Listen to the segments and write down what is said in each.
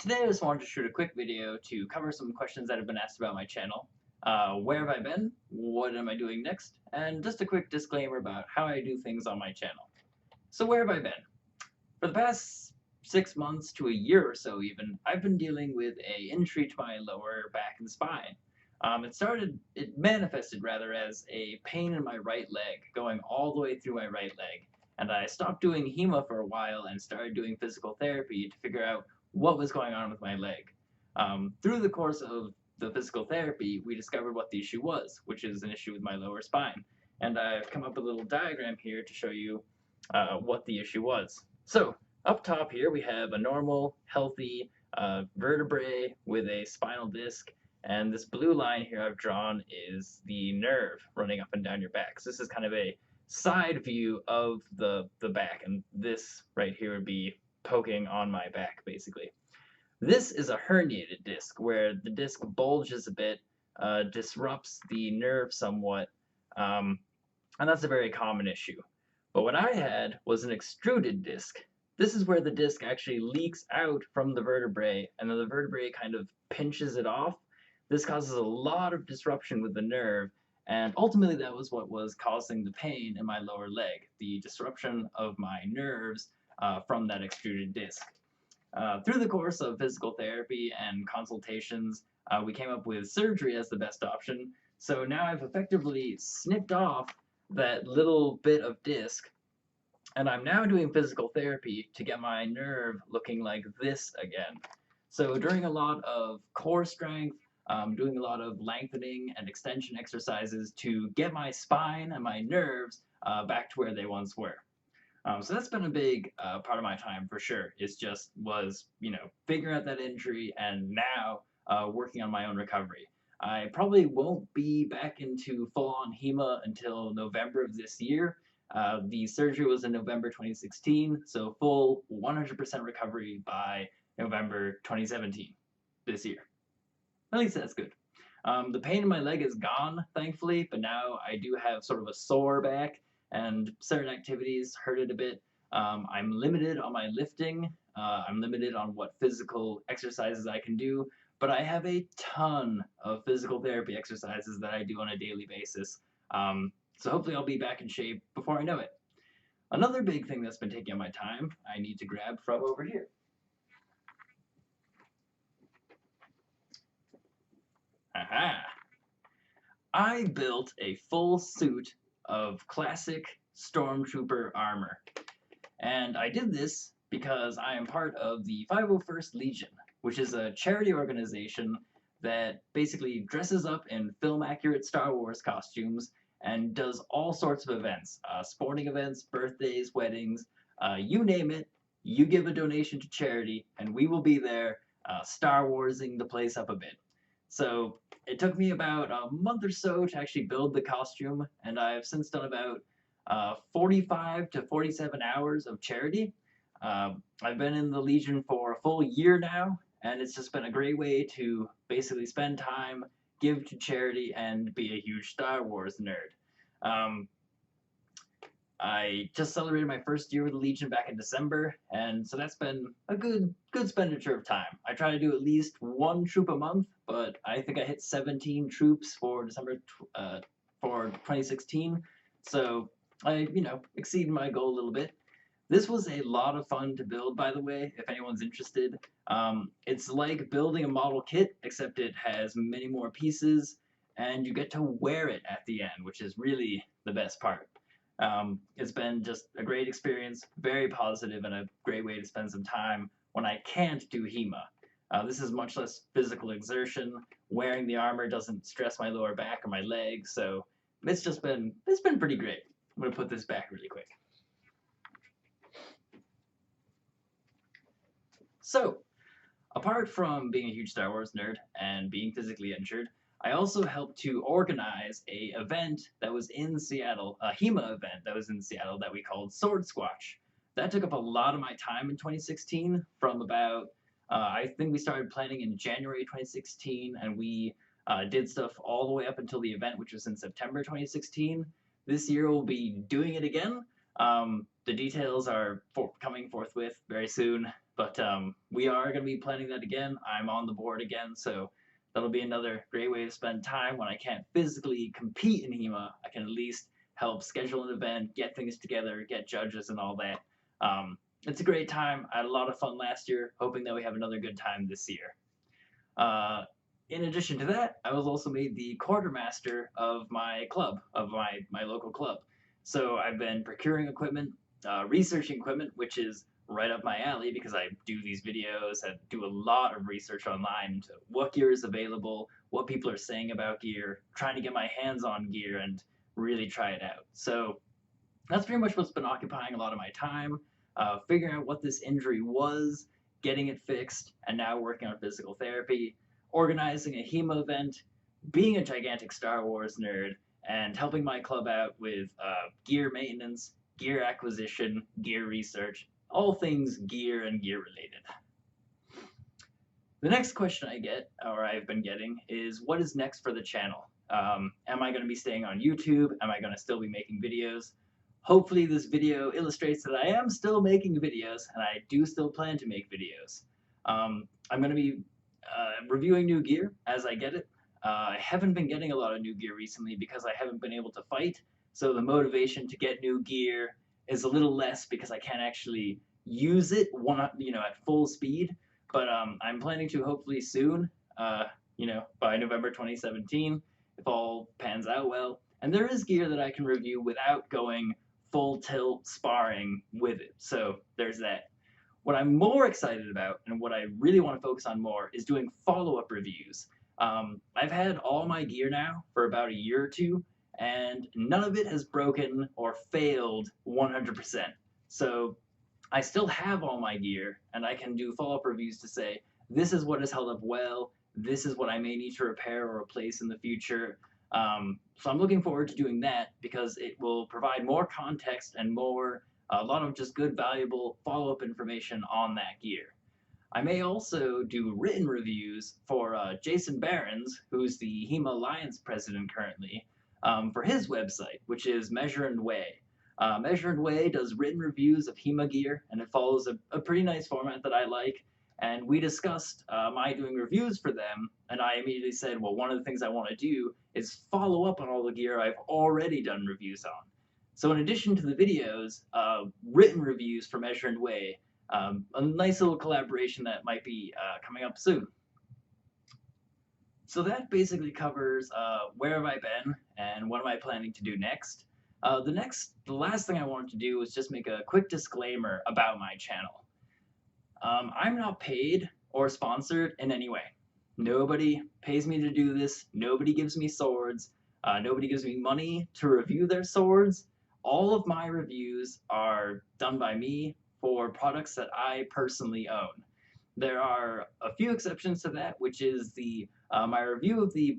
Today I just wanted to shoot a quick video to cover some questions that have been asked about my channel. Where have I been? What am I doing next? And just a quick disclaimer about how I do things on my channel. So where have I been? For the past 6 months to a year or so even, I've been dealing with a injury to my lower back and spine. It manifested rather as a pain in my right leg, going all the way through my right leg. And I stopped doing HEMA for a while and started doing physical therapy to figure out what was going on with my leg. Through the course of the physical therapy, we discovered what the issue was, which is an issue with my lower spine. And I've come up with a little diagram here to show you what the issue was. So, up top here we have a normal, healthy vertebrae with a spinal disc, and this blue line here I've drawn is the nerve running up and down your back. So this is kind of a side view of the back, and this right here would be poking on my back, basically. This is a herniated disc, where the disc bulges a bit, disrupts the nerve somewhat, and that's a very common issue. But what I had was an extruded disc. This is where the disc actually leaks out from the vertebrae, and then the vertebrae kind of pinches it off. This causes a lot of disruption with the nerve, and ultimately that was what was causing the pain in my lower leg, the disruption of my nerves from that extruded disc. Through the course of physical therapy and consultations, we came up with surgery as the best option. So now I've effectively snipped off that little bit of disc, and I'm now doing physical therapy to get my nerve looking like this again. So during a lot of core strength, doing a lot of lengthening and extension exercises to get my spine and my nerves back to where they once were. So that's been a big part of my time for sure. Figuring out that injury and now working on my own recovery. I probably won't be back into full-on HEMA until November of this year. The surgery was in November 2016, so full 100% recovery by November 2017, this year. At least that's good. The pain in my leg is gone, thankfully, but now I do have sort of a sore back, and certain activities hurt it a bit. I'm limited on my lifting. I'm limited on what physical exercises I can do, but I have a ton of physical therapy exercises that I do on a daily basis. So hopefully I'll be back in shape before I know it. Another big thing that's been taking up my time, I need to grab from over here. Aha! I built a full suit of classic Stormtrooper armor. And I did this because I am part of the 501st Legion, which is a charity organization that basically dresses up in film-accurate Star Wars costumes and does all sorts of events, sporting events, birthdays, weddings, you name it, you give a donation to charity, and we will be there Star Warsing the place up a bit. So it took me about a month or so to actually build the costume, and I've since done about 45 to 47 hours of charity. I've been in the Legion for a full year now, and it's just been a great way to basically spend time, give to charity, and be a huge Star Wars nerd. I just celebrated my first year with the Legion back in December, and so that's been a good expenditure of time. I try to do at least one troop a month, but I think I hit 17 troops for December for 2016, so I, exceeded my goal a little bit. This was a lot of fun to build, by the way, if anyone's interested. It's like building a model kit, except it has many more pieces, and you get to wear it at the end, which is really the best part. It's been just a great experience, very positive, and a great way to spend some time when I can't do HEMA. This is much less physical exertion. Wearing the armor doesn't stress my lower back or my legs, so it's been pretty great. I'm going to put this back really quick. So, apart from being a huge Star Wars nerd and being physically injured, I also helped to organize a event that was in Seattle, a HEMA event that was in Seattle that we called Sword Squatch. That took up a lot of my time in 2016 from about, I think we started planning in January 2016, and we did stuff all the way up until the event, which was in September 2016. This year we'll be doing it again. The details are coming forthwith very soon. But we are going to be planning that again. I'm on the board again, so that'll be another great way to spend time when I can't physically compete in HEMA. I can at least help schedule an event, get things together, get judges and all that. It's a great time. I had a lot of fun last year, hoping that we have another good time this year. In addition to that, I was also made the quartermaster of my club, of my local club. So I've been procuring equipment, researching equipment, which is right up my alley because I do these videos, I do a lot of research online into what gear is available, what people are saying about gear, trying to get my hands on gear and really try it out. So that's pretty much what's been occupying a lot of my time, figuring out what this injury was, getting it fixed, and now working on physical therapy, organizing a HEMA event, being a gigantic Star Wars nerd, and helping my club out with gear maintenance, gear acquisition, gear research, all things gear and gear related. The next question I get, or I've been getting, is what is next for the channel? Am I going to be staying on YouTube? Am I going to still be making videos? Hopefully this video illustrates that I am still making videos, and I do still plan to make videos. I'm going to be reviewing new gear as I get it. I haven't been getting a lot of new gear recently because I haven't been able to fight, so the motivation to get new gear is a little less because I can't actually use it at full speed. But I'm planning to hopefully soon, by November 2017, if all pans out well. And there is gear that I can review without going full tilt sparring with it. So there's that. What I'm more excited about and what I really want to focus on more is doing follow-up reviews. I've had all my gear now for about a year or two, and none of it has broken or failed 100%. So I still have all my gear, and I can do follow-up reviews to say, this is what has held up well, this is what I may need to repair or replace in the future. So I'm looking forward to doing that because it will provide more context and a lot of just good, valuable follow-up information on that gear. I may also do written reviews for Jason Barons, who's the HEMA Alliance president currently, for his website, which is Measure and Weigh. Measure and Weigh does written reviews of HEMA gear, and it follows a pretty nice format that I like. And we discussed my doing reviews for them, and I immediately said, well, one of the things I want to do is follow up on all the gear I've already done reviews on. So in addition to the videos, written reviews for Measure and Weigh, a nice little collaboration that might be coming up soon. So that basically covers where have I been and what am I planning to do next. The last thing I wanted to do was just make a quick disclaimer about my channel. I'm not paid or sponsored in any way. Nobody pays me to do this. Nobody gives me swords. Nobody gives me money to review their swords. All of my reviews are done by me for products that I personally own. There are a few exceptions to that, which is my review of the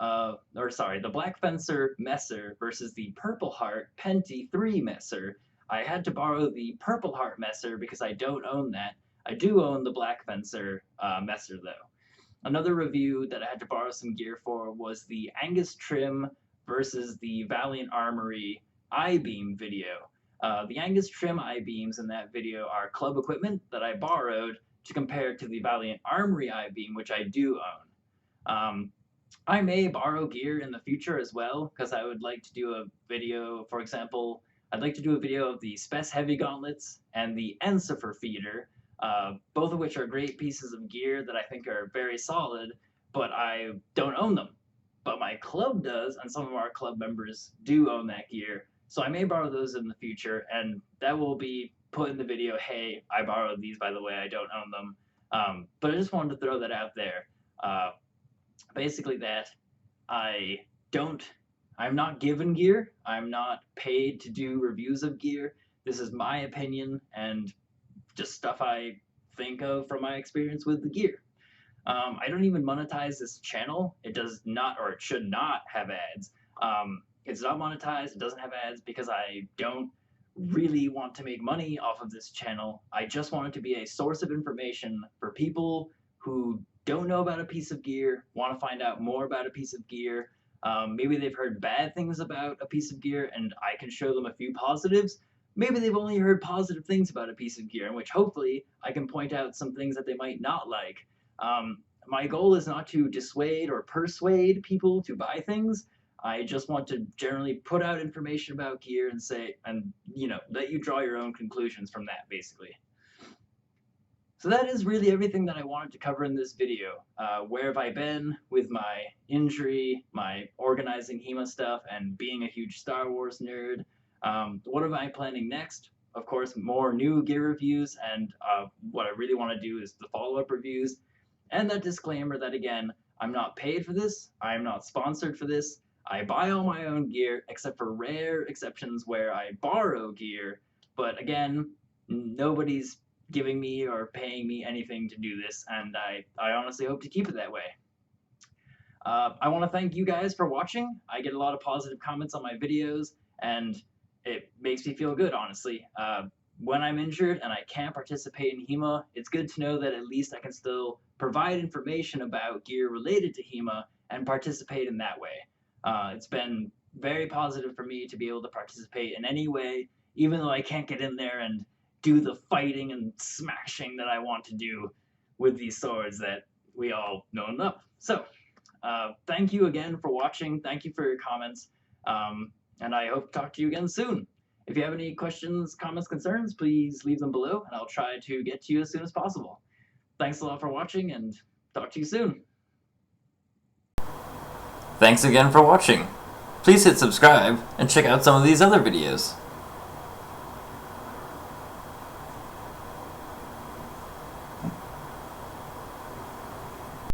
the Black Fencer Messer versus the Purple Heart Penti 3 Messer. I had to borrow the Purple Heart Messer because I don't own that. I do own the Black Fencer Messer though. Another review that I had to borrow some gear for was the Angus Trim versus the Valiant Armory I-beam video. The Angus Trim I-beams in that video are club equipment that I borrowed to compare to the Valiant Armory I-beam, which I do own. I may borrow gear in the future as well, because I would like to do a video, for example, I'd like to do a video of the Spec Heavy Gauntlets and the Ensifer Feeder, both of which are great pieces of gear that I think are very solid, but I don't own them. But my club does, and some of our club members do own that gear, so I may borrow those in the future, and that will be put in the video, hey, I borrowed these, by the way, I don't own them. But I just wanted to throw that out there. Basically that I'm not given gear. I'm not paid to do reviews of gear. This is my opinion and just stuff I think of from my experience with the gear. I don't even monetize this channel. It does not, or it should not have ads. It's not monetized. It doesn't have ads because I don't really want to make money off of this channel. I just want it to be a source of information for people who don't know about a piece of gear, want to find out more about a piece of gear. Maybe they've heard bad things about a piece of gear and I can show them a few positives, maybe they've only heard positive things about a piece of gear, in which hopefully I can point out some things that they might not like. My goal is not to dissuade or persuade people to buy things. I just want to generally put out information about gear and say, and let you draw your own conclusions from that, basically. So that is really everything that I wanted to cover in this video. Where have I been with my injury, my organizing HEMA stuff, and being a huge Star Wars nerd? What am I planning next? Of course, more new gear reviews, and what I really want to do is the follow-up reviews. And that disclaimer that, again, I'm not paid for this, I'm not sponsored for this, I buy all my own gear, except for rare exceptions where I borrow gear, but again, nobody's giving me or paying me anything to do this, and I honestly hope to keep it that way. I want to thank you guys for watching. I get a lot of positive comments on my videos, and it makes me feel good, honestly. When I'm injured and I can't participate in HEMA, it's good to know that at least I can still provide information about gear related to HEMA and participate in that way. It's been very positive for me to be able to participate in any way, even though I can't get in there and do the fighting and smashing that I want to do with these swords that we all know and love. So, thank you again for watching. Thank you for your comments. And I hope to talk to you again soon. If you have any questions, comments, concerns, please leave them below, and I'll try to get to you as soon as possible. Thanks a lot for watching, and talk to you soon. Thanks again for watching. Please hit subscribe and check out some of these other videos.